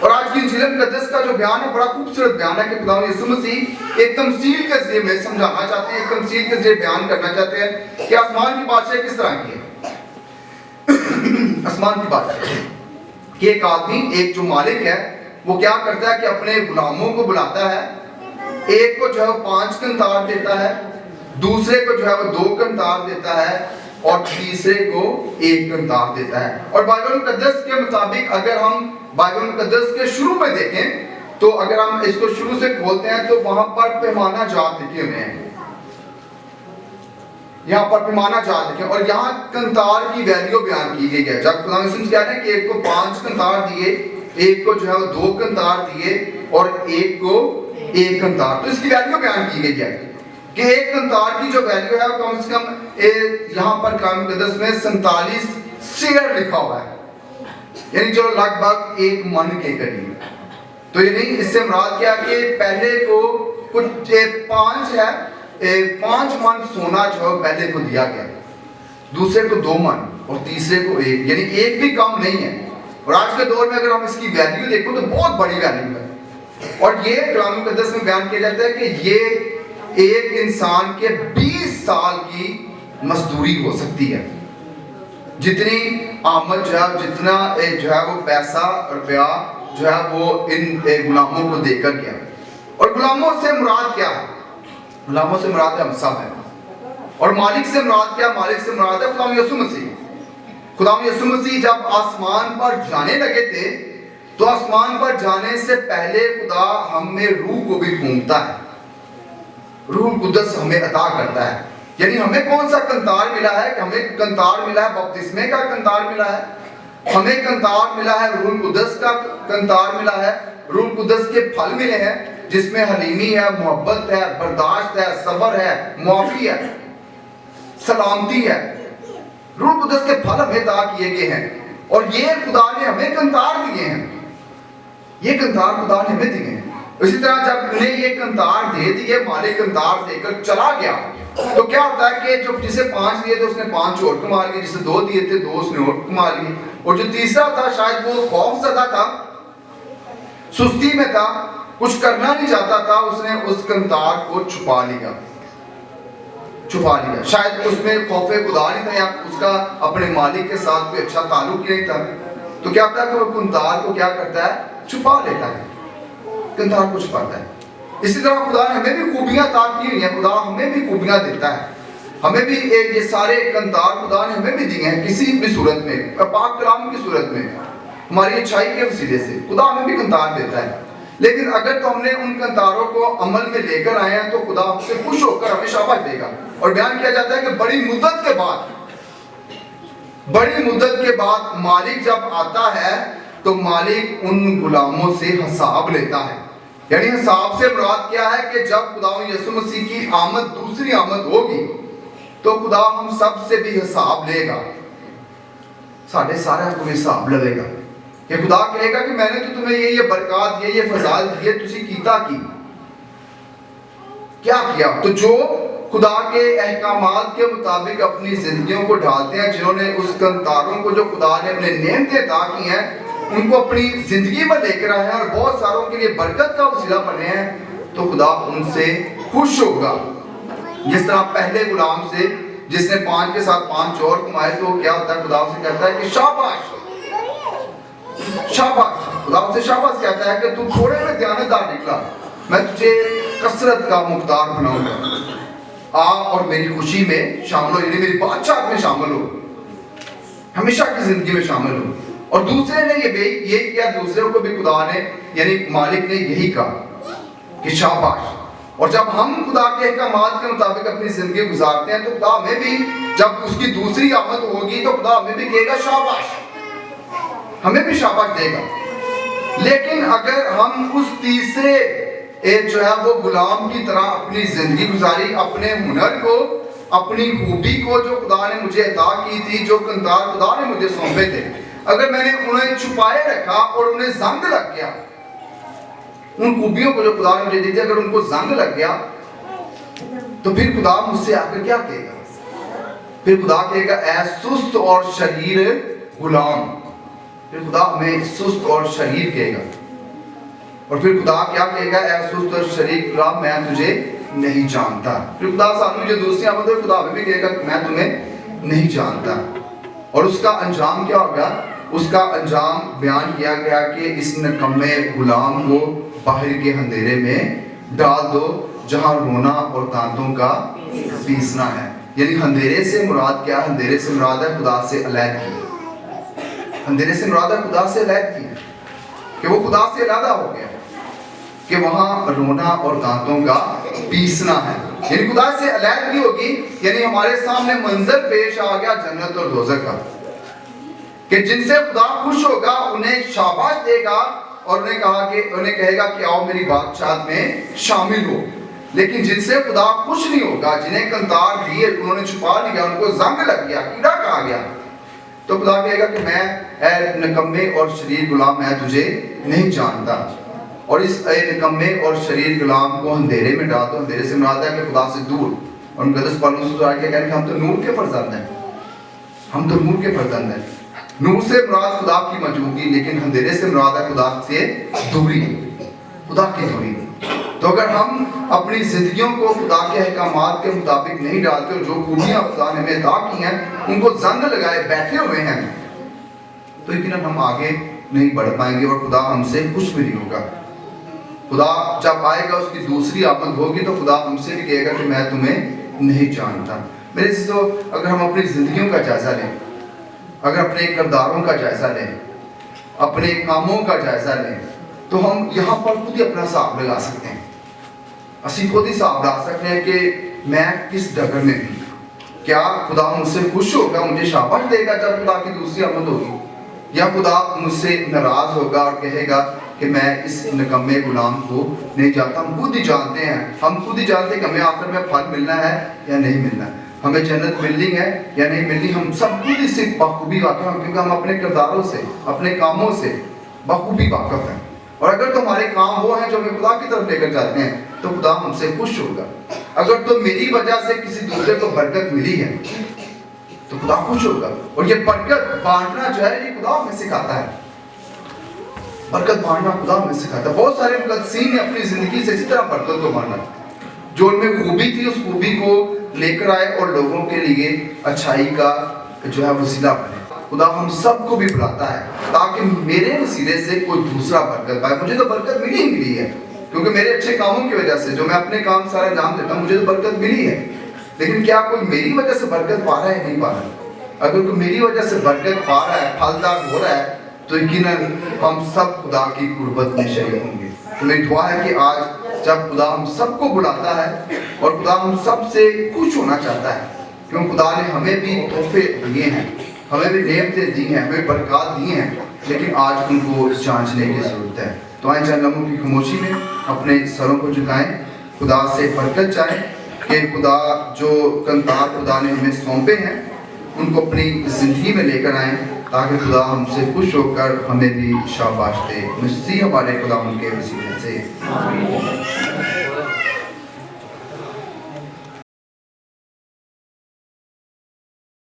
اور آج کی انجیل مقدس کا جو بیان ہے بڑا خوبصورت بیان ہے کہ خدا یسوع مسیح ایک تمثیل کے ذریعے میں سمجھانا چاہتے ہیں، ایک تمثیل کے ذریعے بیان کرنا چاہتے ہیں کہ آسمان کی بادشاہی کس طرح کی ہے۔ آسمان کی بادشاہی کہ ایک آدمی، ایک جو مالک ہے، وہ کیا کرتا ہے کہ اپنے غلاموں کو بلاتا ہے، ایک کو جو ہے 5 قنطار دیتا ہے، دوسرے کو جو ہے وہ 2 قنطار دیتا ہے، اور تیسرے کو 1 قنطار دیتا ہے۔ اور بائبل مقدس کے مطابق اگر ہم بائبل مقدس کے شروع میں دیکھیں تو اگر ہم اس کو شروع سے کھولتے ہیں تو وہاں پر پیمانہ جات لکھے ہوئے ہیں، یہاں پر پیمانہ جات لکھے، اور یہاں قنطار کی ویلیو بیان کی گئی ہے۔ جب خدا مسیح کہہ رہے ہیں کہ ایک کو 5 قنطار دیے، ایک کو جو ہے وہ 2 قنطار دیے، اور ایک کو 1 قنطار، تو اس کی ویلیو بیان کی گئی ہے کہ 1 قنطار کی جو ویلیو ہے وہ کم سے کم یہاں پر کلام مقدس میں 47 سیر لکھا ہوا ہے، یعنی جو لگ بھگ 1 من کے قریب۔ تو یہ نہیں، اس سے مراد کیا کہ پہلے کو کچھ 5 ہے، 5 من سونا جو ہے پہلے کو دیا گیا، دوسرے کو 2 من اور تیسرے کو 1، یعنی 1 بھی کم نہیں ہے۔ اور آج کے دور میں اگر ہم اس کی ویلیو دیکھو تو بہت بڑی ویلیو ہے، اور یہ کلام مقدس میں بیان کیا جاتا ہے کہ یہ ایک انسان کے 20 سال کی مزدوری ہو سکتی ہے، جتنی آمد جو ہے، جتنا جو ہے وہ پیسہ روپیہ جو ہے وہ ان غلاموں کو دے کر گیا۔ اور غلاموں سے مراد کیا ہے؟ غلاموں سے مراد ہے ہم سب ہیں، اور مالک سے مراد کیا؟ مالک سے مراد ہے خدا یسوع مسیح۔ خدا یسوع مسیح جب آسمان پر جانے لگے تھے تو آسمان پر جانے سے پہلے خدا ہم میں روح کو بھی پھونکتا ہے، روح القدس ہمیں عطا کرتا ہے۔ یعنی ہمیں کون سا قنطار ملا ہے؟ کہ ہمیں قنطار ملا ہے، بپتسمے کا قنطار ملا ہے، ہمیں قنطار ملا ہے، روح القدس کا قنطار ملا ہے، روح القدس کے پھل ملے ہیں جس میں حلیمی ہے، محبت ہے، برداشت ہے، صبر ہے، معافی ہے، سلامتی ہے۔ روح القدس کے پھل ہمیں عطا کیے گئے ہیں، اور یہ خدا نے ہمیں قنطار دیے ہیں، یہ قنطار خدا نے ہمیں دیے ہیں۔ اسی طرح جب انہیں یہ قنطار دے دیے، مالک قنطار دے کر چلا گیا، تو کیا ہوتا ہے کہ جو جسے 5 دیے تھے اس نے 5 اور کما لیے، جسے 2 دیے تھے 2 اس نے اور کما لیے، اور جو تیسرا تھا شاید وہ خوف زدہ تھا، سستی میں تھا، کچھ کرنا نہیں چاہتا تھا، اس نے اس قنطار کو چھپا لیا، شاید اس میں خوف خدا نہیں تھا، یا اس کا اپنے مالک کے ساتھ کوئی اچھا تعلق نہیں تھا، تو کیا ہوتا ہے کہ وہ قنطار کو کیا کرتا ہے؟ چھپا لیتا ہے، قنطار کو چھپاتا ہے۔ اسی طرح خدا نے ہمیں بھی خوبیاں عطا کی ہوئی ہیں، خدا ہمیں بھی خوبیاں دیتا ہے، ہمیں بھی یہ سارے قنطار خدا نے ہمیں بھی دیے ہیں کسی بھی صورت میں، پاک کلام کی صورت میں، ہماری اچھائی کے وسیلے سے خدا ہمیں بھی قنطار دیتا ہے۔ لیکن اگر تو ہم نے ان قنطاروں کو عمل میں لے کر آئے ہیں تو خدا ہم سے خوش ہو کر ہمیں شاباش دے گا۔ اور بیان کیا جاتا ہے کہ بڑی مدت کے بعد مالک جب آتا ہے تو مالک ان غلاموں سے حساب لیتا ہے۔ یعنی حساب سے مراد کیا ہے کہ جب خدا یسوع مسیح کی آمد، دوسری آمد ہوگی تو خدا ہم سب سے بھی حساب لے گا، سارے کو بھی حساب لے گا، کہ خدا کہے گا کہ میں نے تو تمہیں یہ برکات دیے، یہ فضائل دیے، تسی کیتا کیا کیا؟ تو جو خدا کے احکامات کے مطابق اپنی زندگیوں کو ڈھالتے ہیں، جنہوں نے اس قنطاروں کو جو خدا نے اپنے نعمتیں عطا کی ہیں ان کو اپنی زندگی میں لے کر آئے ہیں اور بہت ساروں کے لیے برکت کا وسیلہ بنے ہیں، تو خدا ان سے خوش ہوگا۔ جس طرح پہلے غلام سے جس نے 5 کے ساتھ 5 اور کمائے، تو کیا ہوتا ہے؟ خدا اسے کہتا ہے کہ شاباش، خدا اسے شاباش کہتا ہے کہ تو تھوڑے میں دیانتدار نکلا، میں تجھے کثرت کا مختار بناؤں گا، آ اور میری خوشی میں شامل ہو، یعنی میری بادشاہت میں شامل ہو، ہمیشہ کی زندگی میں شامل ہو۔ اور دوسرے نے یہ کیا، دوسرے کو بھی خدا نے یعنی مالک نے یہی کہا کہ شاباش۔ اور جب ہم خدا کے احکامات کے مطابق اپنی زندگی گزارتے ہیں تو خدا ہمیں بھی، جب اس کی دوسری آمد ہوگی تو خدا ہمیں بھی کہے گا شاباش، ہمیں بھی شاباش دے گا۔ لیکن اگر ہم اس تیسرے جو ہے وہ غلام کی طرح اپنی زندگی گزاری، اپنے ہنر کو، اپنی خوبی کو جو خدا نے مجھے عطا کی تھی، جو قنطار خدا نے مجھے سونپے تھے، اگر میں نے انہیں چھپائے رکھا اور انہیں زنگ لگ گیا، ان خوبیوں کو جو خدا نے مجھے دی تھی اگر ان کو زنگ لگ گیا، تو پھر خدا مجھ سے آ کر کیا کہے گا؟ پھر خدا کہے گا اے سست اور شریر غلام۔ پھر خدا ہمیں سست اور شریر کہے گا، اور پھر خدا کیا کہے گا؟ اے سست اور شریک غلام میں تجھے نہیں جانتا. پھر خدا سانو جو دوسری آمد ہے خدا ہمیں بھی کہے گا کہ میں تمہیں نہیں جانتا. اور اس کا انجام کیا ہوگا؟ اس کا انجام بیان کیا گیا کہ اس نکمے غلام کو باہر کے اندھیرے میں ڈال دو جہاں رونا اور دانتوں کا پیسنا ہے. یعنی اندھیرے سے مراد کیا؟ اندھیرے سے مراد ہے خدا سے علیحدگی. اندھیرے سے مراد ہے خدا سے علیحدگی کہ وہ خدا سے علیحدہ ہو گیا, کہ وہاں رونا اور دانتوں کا پیسنا ہے. یعنی خدا سے علیحدگی ہوگی, یعنی ہمارے سامنے منظر پیش آ گیا جنت اور دوزخ کا, کہ جن سے خدا خوش ہوگا انہیں شاباش دے گا اور انہیں کہے گا کہ آؤ میری بادشاہت میں شامل ہو. لیکن جن سے خدا خوش نہیں ہوگا, جنہیں کنتار دیے, انہوں نے چھپا لیا, ان کو زنگ لگ گیا, کیڑا کھا گیا, تو خدا کہے گا کہ میں اے نکمے اور شریر غلام میں تجھے نہیں جانتا. اور اس اے نکمے اور شریر غلام کو اندھیرے میں ڈال دو. اندھیرے سے مراد ہے کہ خدا سے دور. اور مقدس پالوس کہتے ہیں کہ ہم تو نور کے فرزند ہیں, ہم تو نور کے فرزند ہیں. نور سے مراد خدا کی موجودگی, لیکن اندھیرے سے مراد ہے خدا سے دوری, خدا کی دوری. تو اگر ہم اپنی زندگیوں کو خدا کے احکامات کے مطابق نہیں ڈالتے اور جو خوبیاں خدا نے ہمیں عطا کی ہیں ان کو زنگ لگائے بیٹھے ہوئے ہیں, تو یقیناً ہم آگے نہیں بڑھ پائیں گے اور خدا ہم سے خوش بھی نہیں ہوگا. خدا جب آئے گا, اس کی دوسری آمد ہوگی, تو خدا ہم سے بھی کہے گا کہ میں تمہیں نہیں جانتا. میرے عزیزو, اگر ہم اپنی زندگیوں کا جائزہ لیں, اگر اپنے کرداروں کا جائزہ لیں, اپنے کاموں کا جائزہ لیں, تو ہم یہاں پر خود ہی اپنا حساب لگا سکتے ہیں. اسی خود ہی حساب لگا سکتے ہیں کہ میں کس ڈگر میں ہوں. کیا خدا مجھ سے خوش ہوگا, مجھے شاباش دے گا جب خدا کی دوسری آمد ہوگی, یا خدا مجھ سے ناراض ہوگا اور کہے گا کہ میں اس نکمے غلام کو نہیں جانتا. ہم خود ہی جانتے ہیں, ہم خود ہی جانتے ہیں کہ ہمیں آخر میں پھل ملنا ہے یا نہیں ملنا, ہمیں جنت ملنی ہے یا نہیں ملنی. ہم سب خود ہی سے بخوبی واقف ہیں, کیونکہ ہم اپنے کرداروں سے, اپنے کاموں سے بخوبی واقف ہیں. اور اگر تو ہمارے کام وہ ہیں جو ہمیں خدا کی طرف لے کر جاتے ہیں, تو خدا ہم سے خوش ہوگا. اگر تو میری وجہ سے کسی دوسرے کو برکت ملی ہے, تو خدا خوش ہوگا. اور یہ برکت بانٹنا جو ہے یہ خدا ہمیں سکھاتا ہے. برکت بانٹنا خدا ہمیں سکھاتا ہے. بہت سارے مقدسین نے اپنی زندگی سے اسی طرح برکت کو بانٹا, جو ان میں خوبی تھی اس خوبی کو لے کر آئے اور لوگوں کے لیے اچھائی کا جو ہے وسیلہ بنے. خدا ہم سب کو بھی بلاتا ہے تاکہ میرے وسیلے سے کوئی دوسرا برکت پائے. مجھے تو برکت ملی ہی ملی ہے, کیونکہ میرے اچھے کاموں کی وجہ سے جو میں اپنے کام سارے انجام دیتا ہوں, مجھے تو برکت ملی ہے. لیکن کیا کوئی میری وجہ سے برکت پا رہا ہے؟ نہیں پا رہا. اگر کوئی میری وجہ سے برکت پا رہا ہے, پھلدار ہو رہا ہے, تو یقیناً ہم سب خدا کی قربت میں شریک ہوں گے. تو میری دعا ہے کہ آج جب خدا ہم سب کو بلاتا ہے اور خدا ہم سب سے خوش ہونا چاہتا ہے, کیوں خدا نے ہمیں بھی تحفے دیے ہیں, ہمیں بھی نعمتیں دی ہیں, ہمیں برکات دی ہیں, لیکن آج ان کو جانچنے کی ضرورت ہے. تو آئیں چند لمحوں کی خاموشی میں اپنے سروں کو جھکائیں, خدا سے برکت چاہیں کہ خدا جو کنتار خدا نے ہمیں سونپے ہیں ان کو اپنی زندگی میں لے کر آئیں, تاکہ خدا ہم سے خوش ہو کر ہمیں بھی شاباش دے. مسیح ہمارے خدا ان کے وسیلے سے.